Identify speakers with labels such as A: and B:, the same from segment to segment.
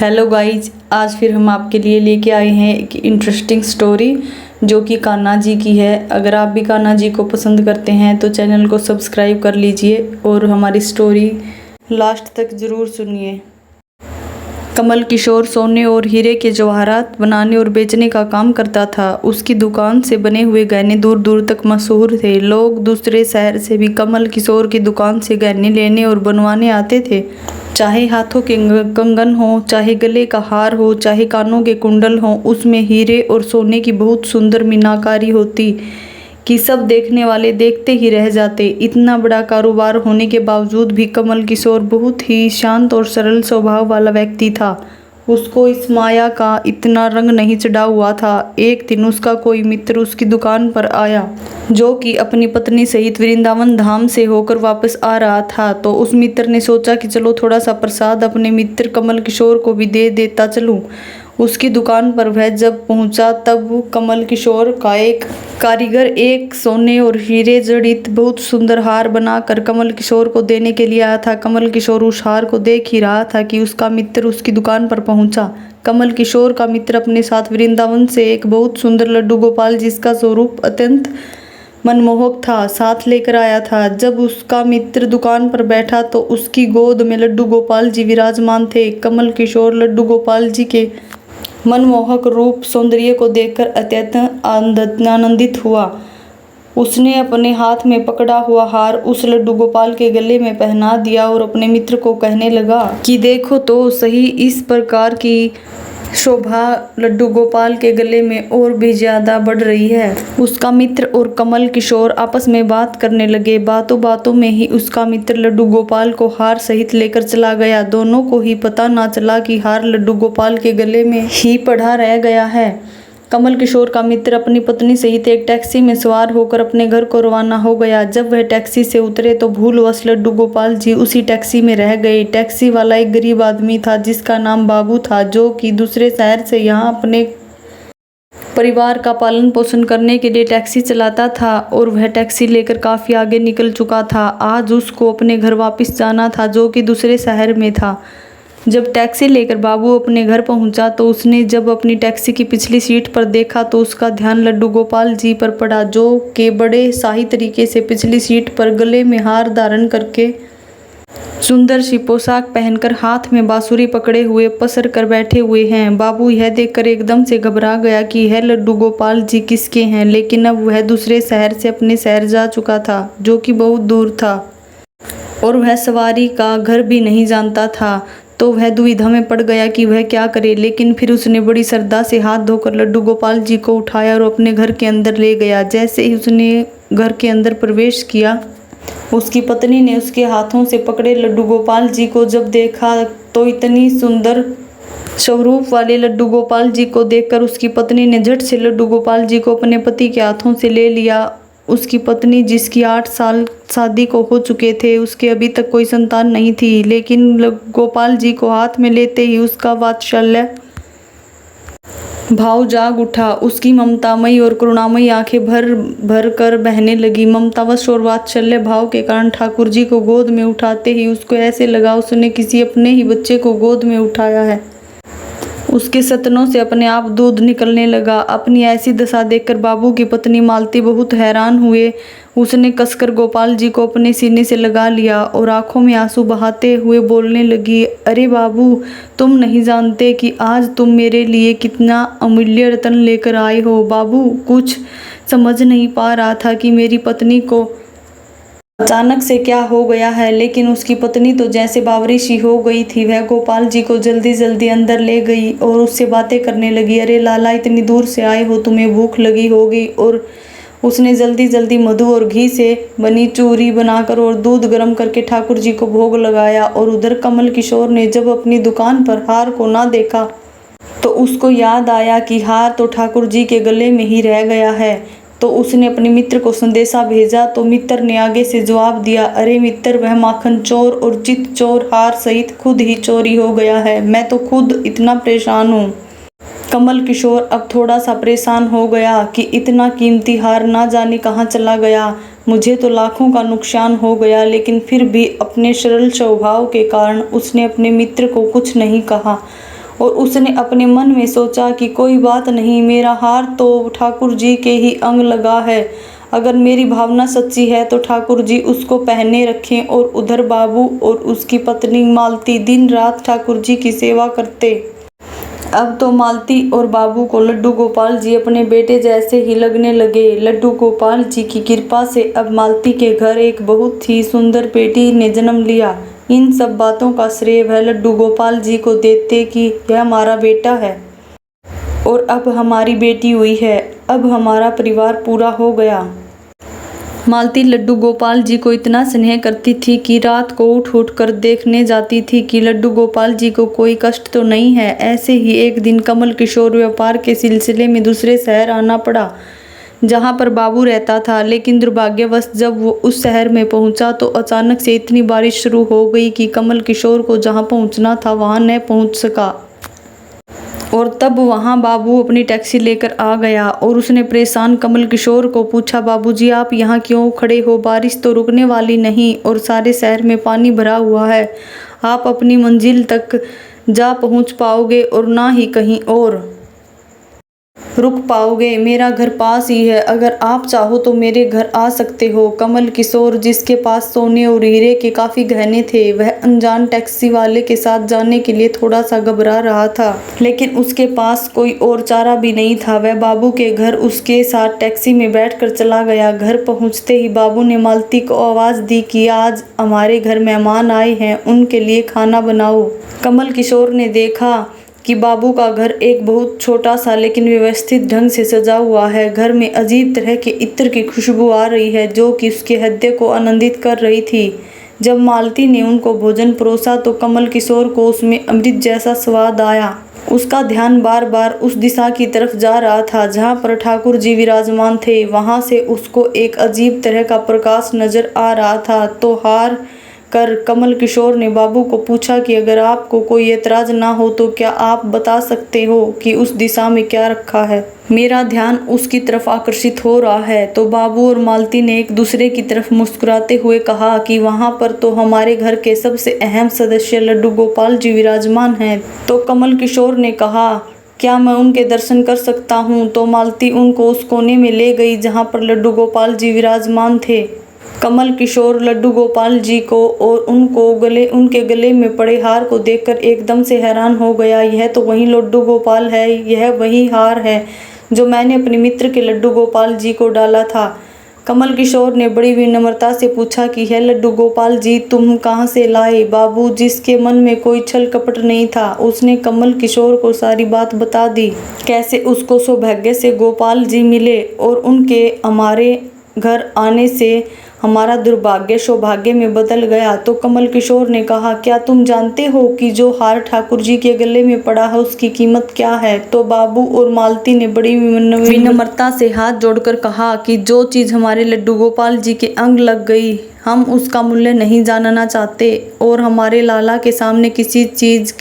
A: Hello guys, आज फिर हम आपके लिए लेके आए हैं एक इंटरेस्टिंग स्टोरी जो कि कान्हा जी की है। अगर आप भी कान्हा जी को पसंद करते हैं तो चैनल को सब्सक्राइब कर लीजिए और हमारी स्टोरी लास्ट तक ज़रूर सुनिए। कमल किशोर सोने और हीरे के जवाहरात बनाने और बेचने का काम करता था। उसकी दुकान से बने हुए गहने दूर दूर तक मशहूर थे। लोग दूसरे शहर से भी कमल किशोर की दुकान से गहने लेने और बनवाने आते थे। चाहे हाथों के कंगन हो, चाहे गले का हार हो, चाहे कानों के कुंडल हो, उसमें हीरे और सोने की बहुत सुंदर मीनाकारी होती कि सब देखने वाले देखते ही रह जाते। इतना बड़ा कारोबार होने के बावजूद भी कमल किशोर बहुत ही शांत और सरल स्वभाव वाला व्यक्ति था। उसको इस माया का इतना रंग नहीं चढ़ा हुआ था। एक दिन उसका कोई मित्र उसकी दुकान पर आया जो कि अपनी पत्नी सहित वृंदावन धाम से होकर वापस आ रहा था। तो उस मित्र ने सोचा कि चलो थोड़ा सा प्रसाद अपने मित्र कमल किशोर को भी दे देता चलूं। उसकी दुकान पर वह जब पहुंचा तब कमल किशोर का एक कारीगर एक सोने और हीरे जड़ित बहुत सुंदर हार बनाकर कमल किशोर को देने के लिए आया था। कमल किशोर उस हार को देख ही रहा था कि उसका मित्र उसकी दुकान पर पहुंचा। कमल किशोर का मित्र अपने साथ वृंदावन से एक बहुत सुंदर लड्डू गोपाल जिसका स्वरूप अत्यंत मनमोहक था साथ लेकर आया था। जब उसका मित्र दुकान पर बैठा तो उसकी गोद में लड्डू गोपाल जी विराजमान थे। कमल किशोर लड्डू गोपाल जी के मनमोहक रूप सौंदर्य को देखकर अत्यंत आनंदित हुआ। उसने अपने हाथ में पकड़ा हुआ हार उस लड्डू गोपाल के गले में पहना दिया और अपने मित्र को कहने लगा कि देखो तो सही, इस प्रकार की शोभा लड्डू गोपाल के गले में और भी ज्यादा बढ़ रही है। उसका मित्र और कमल किशोर आपस में बात करने लगे। बातों बातों में ही उसका मित्र लड्डू गोपाल को हार सहित लेकर चला गया। दोनों को ही पता ना चला कि हार लड्डू गोपाल के गले में ही पड़ा रह गया है। कमल किशोर का मित्र अपनी पत्नी सहित एक टैक्सी में सवार होकर अपने घर को रवाना हो गया। जब वह टैक्सी से उतरे तो भूलवश लड्डू गोपाल जी उसी टैक्सी में रह गए। टैक्सी वाला एक गरीब आदमी था जिसका नाम बाबू था, जो कि दूसरे शहर से यहाँ अपने परिवार का पालन पोषण करने के लिए टैक्सी चलाता था और वह टैक्सी लेकर काफ़ी आगे निकल चुका था। आज उसको अपने घर वापस जाना था जो कि दूसरे शहर में था। जब टैक्सी लेकर बाबू अपने घर पहुंचा तो उसने जब अपनी टैक्सी की पिछली सीट पर देखा तो उसका ध्यान लड्डू गोपाल जी पर पड़ा, जो कि बड़े शाही तरीके से पिछली सीट पर गले में हार धारण करके सुंदर सी पोशाक पहनकर हाथ में बांसुरी पकड़े हुए पसर कर बैठे हुए हैं। बाबू यह देखकर एकदम से घबरा गया कि यह लड्डू गोपाल जी किसके हैं, लेकिन अब वह दूसरे शहर से अपने शहर जा चुका था जो कि बहुत दूर था और वह सवारी का घर भी नहीं जानता था। तो वह दुविधा में पड़ गया कि वह क्या करे, लेकिन फिर उसने बड़ी श्रद्धा से हाथ धोकर लड्डू गोपाल जी को उठाया और अपने घर के अंदर ले गया। जैसे ही उसने घर के अंदर प्रवेश किया, उसकी पत्नी ने उसके हाथों से पकड़े लड्डू गोपाल जी को जब देखा तो इतनी सुंदर स्वरूप वाले लड्डू गोपाल जी को देखकर उसकी पत्नी ने झट से लड्डू गोपाल जी को अपने पति के हाथों से ले लिया। उसकी पत्नी, जिसकी 8 साल शादी को हो चुके थे, उसके अभी तक कोई संतान नहीं थी, लेकिन गोपाल जी को हाथ में लेते ही उसका वात्सल्य भाव जाग उठा। उसकी ममतामयी और करुणामयी आंखें भर भर कर बहने लगी। ममतावश और वात्सल्य भाव के कारण ठाकुर जी को गोद में उठाते ही उसको ऐसे लगा उसने किसी अपने ही बच्चे को गोद में उठाया है। उसके स्तनों से अपने आप दूध निकलने लगा। अपनी ऐसी दशा देखकर बाबू की पत्नी मालती बहुत हैरान हुए। उसने कसकर गोपाल जी को अपने सीने से लगा लिया और आंखों में आंसू बहाते हुए बोलने लगी, अरे बाबू, तुम नहीं जानते कि आज तुम मेरे लिए कितना अमूल्य रत्न लेकर आए हो। बाबू कुछ समझ नहीं पा रहा था कि मेरी पत्नी को अचानक से क्या हो गया है, लेकिन उसकी पत्नी तो जैसे बावरी सी हो गई थी। वह गोपाल जी को जल्दी जल्दी अंदर ले गई और उससे बातें करने लगी। अरे लाला, इतनी दूर से आए हो, तुम्हें भूख लगी होगी। और उसने जल्दी जल्दी मधु और घी से बनी चूरी बनाकर और दूध गर्म करके ठाकुर जी को भोग लगाया। और उधर कमल किशोर ने जब अपनी दुकान पर हार को ना देखा तो उसको याद आया कि हार तो ठाकुर जी के गले में ही रह गया है। तो उसने अपने मित्र को संदेशा भेजा तो मित्र ने आगे से जवाब दिया, अरे मित्र, वह माखन चोर और चित चोर हार सहित खुद ही चोरी हो गया है। मैं तो खुद इतना परेशान हूँ। कमल किशोर अब थोड़ा सा परेशान हो गया कि इतना कीमती हार ना जाने कहाँ चला गया। मुझे तो लाखों का नुकसान हो गया, लेकिन फिर भी अपने सरल स्वभाव के कारण उसने अपने मित्र को कुछ नहीं कहा। और उसने अपने मन में सोचा कि कोई बात नहीं, मेरा हार तो ठाकुर जी के ही अंग लगा है। अगर मेरी भावना सच्ची है तो ठाकुर जी उसको पहने रखें। और उधर बाबू और उसकी पत्नी मालती दिन रात ठाकुर जी की सेवा करते। अब तो मालती और बाबू को लड्डू गोपाल जी अपने बेटे जैसे ही लगने लगे। लड्डू गोपाल जी की कृपा से अब मालती के घर एक बहुत ही सुंदर बेटी ने जन्म लिया। इन सब बातों का श्रेय वह लड्डू गोपाल जी को देते कि यह हमारा बेटा है और अब हमारी बेटी हुई है, अब हमारा परिवार पूरा हो गया। मालती लड्डू गोपाल जी को इतना स्नेह करती थी कि रात को उठ उठ कर देखने जाती थी कि लड्डू गोपाल जी को कोई कष्ट तो नहीं है। ऐसे ही एक दिन कमल किशोर व्यापार के सिलसिले में दूसरे शहर आना पड़ा जहां पर बाबू रहता था। लेकिन दुर्भाग्यवश जब वो उस शहर में पहुंचा तो अचानक से इतनी बारिश शुरू हो गई कि कमल किशोर को जहां पहुंचना था वहां न पहुंच सका। और तब वहां बाबू अपनी टैक्सी लेकर आ गया और उसने परेशान कमल किशोर को पूछा, बाबूजी आप यहाँ क्यों खड़े हो? बारिश तो रुकने वाली नहीं और सारे शहर में पानी भरा हुआ है। आप अपनी मंजिल तक जा पहुँच पाओगे और ना ही कहीं और रुक पाओगे। मेरा घर पास ही है, अगर आप चाहो तो मेरे घर आ सकते हो। कमल किशोर, जिसके पास सोने और हीरे के काफ़ी गहने थे, वह अनजान टैक्सी वाले के साथ जाने के लिए थोड़ा सा घबरा रहा था, लेकिन उसके पास कोई और चारा भी नहीं था। वह बाबू के घर उसके साथ टैक्सी में बैठकर चला गया। घर पहुंचते ही बाबू ने मालती को आवाज़ दी कि आज हमारे घर मेहमान आए हैं, उनके लिए खाना बनाओ। कमल किशोर ने देखा कि बाबू का घर एक बहुत छोटा सा लेकिन व्यवस्थित ढंग से सजा हुआ है। घर में अजीब तरह के इत्र की खुशबू आ रही है जो कि उसके हृदय को आनंदित कर रही थी। जब मालती ने उनको भोजन परोसा तो कमल किशोर को उसमें अमृत जैसा स्वाद आया। उसका ध्यान बार बार उस दिशा की तरफ जा रहा था जहाँ पर ठाकुर जी विराजमान थे। वहाँ से उसको एक अजीब तरह का प्रकाश नजर आ रहा था। तो हार कर कमल किशोर ने बाबू को पूछा कि अगर आपको कोई एतराज ना हो तो क्या आप बता सकते हो कि उस दिशा में क्या रखा है? मेरा ध्यान उसकी तरफ आकर्षित हो रहा है। तो बाबू और मालती ने एक दूसरे की तरफ मुस्कुराते हुए कहा कि वहाँ पर तो हमारे घर के सबसे अहम सदस्य लड्डू गोपाल जी विराजमान हैं। तो कमल किशोर ने कहा, क्या मैं उनके दर्शन कर सकता हूँ? तो मालती उनको उस कोने में ले गई जहाँ पर लड्डू गोपाल जी विराजमान थे। कमल किशोर लड्डू गोपाल जी को और उनके गले में पड़े हार को देखकर एकदम से हैरान हो गया। यह तो वही लड्डू गोपाल है, यह वही हार है जो मैंने अपने मित्र के लड्डू गोपाल जी को डाला था। कमल किशोर ने बड़ी विनम्रता से पूछा कि है लड्डू गोपाल जी तुम कहाँ से लाए? बाबू, जिसके मन में कोई छल कपट नहीं था, उसने कमल किशोर को सारी बात बता दी। कैसे उसको सौभाग्य से गोपाल जी मिले और उनके हमारे घर आने से हमारा दुर्भाग्य सौभाग्य में बदल गया। तो कमल किशोर ने कहा, क्या तुम जानते हो कि जो हार ठाकुर जी के गले में पड़ा है उसकी कीमत क्या है? तो बाबू और मालती ने बड़ी विनम्रता से हाथ जोड़कर कहा कि जो चीज़ हमारे लड्डू गोपाल जी के अंग लग गई, हम उसका मूल्य नहीं जानना चाहते और हमारे लाला के सामने किसी चीज़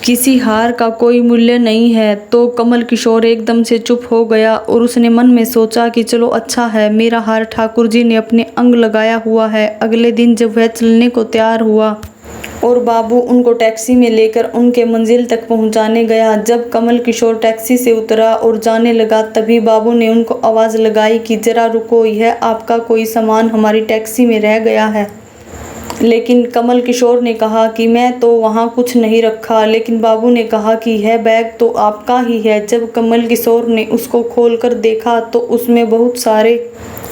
A: किसी हार का कोई मूल्य नहीं है। तो कमल किशोर एकदम से चुप हो गया और उसने मन में सोचा कि चलो अच्छा है, मेरा हार ठाकुर जी ने अपने अंग लगाया हुआ है। अगले दिन जब वह चलने को तैयार हुआ और बाबू उनको टैक्सी में लेकर उनके मंजिल तक पहुंचाने गया, जब कमल किशोर टैक्सी से उतरा और जाने लगा तभी बाबू ने उनको आवाज़ लगाई कि जरा रुको, यह आपका कोई सामान हमारी टैक्सी में रह गया है। लेकिन कमल किशोर ने कहा कि मैं तो वहाँ कुछ नहीं रखा। लेकिन बाबू ने कहा कि यह बैग तो आपका ही है। जब कमल किशोर ने उसको खोलकर देखा तो उसमें बहुत सारे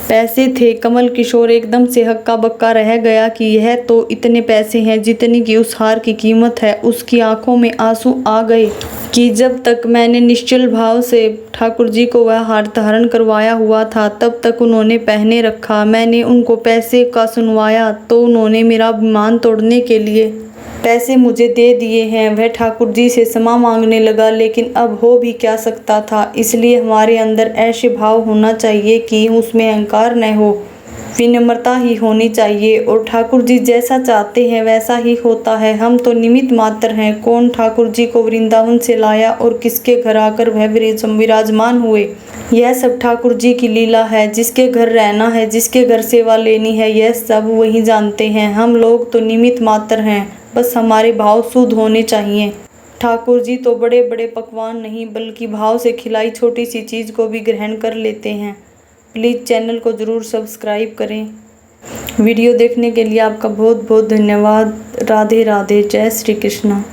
A: पैसे थे। कमल किशोर एकदम से हक्का बक्का रह गया कि यह तो इतने पैसे हैं जितनी की उस हार की कीमत है। उसकी आंखों में आंसू आ गए कि जब तक मैंने निश्चल भाव से ठाकुर जी को वह हार धारण करवाया हुआ था तब तक उन्होंने पहने रखा। मैंने उनको पैसे का सुनवाया तो उन्होंने मेरा अभिमान तोड़ने के लिए पैसे मुझे दे दिए हैं। वह ठाकुर जी से क्षमा मांगने लगा, लेकिन अब हो भी क्या सकता था। इसलिए हमारे अंदर ऐसे भाव होना चाहिए कि उसमें अहंकार न हो, विनम्रता ही होनी चाहिए और ठाकुर जी जैसा चाहते हैं वैसा ही होता है। हम तो निमित्त मात्र हैं। कौन ठाकुर जी को वृंदावन से लाया और किसके घर आकर वह विराजमान हुए, यह सब ठाकुर जी की लीला है। जिसके घर रहना है, जिसके घर सेवा लेनी है, यह सब वही जानते हैं। हम लोग तो निमित्त मात्र हैं, बस हमारे भाव शुद्ध होने चाहिए। ठाकुर जी तो बड़े बड़े पकवान नहीं बल्कि भाव से खिलाई छोटी सी चीज़ को भी ग्रहण कर लेते हैं। प्लीज़ चैनल को ज़रूर सब्सक्राइब करें। वीडियो देखने के लिए आपका बहुत बहुत धन्यवाद। राधे राधे। जय श्री कृष्णा।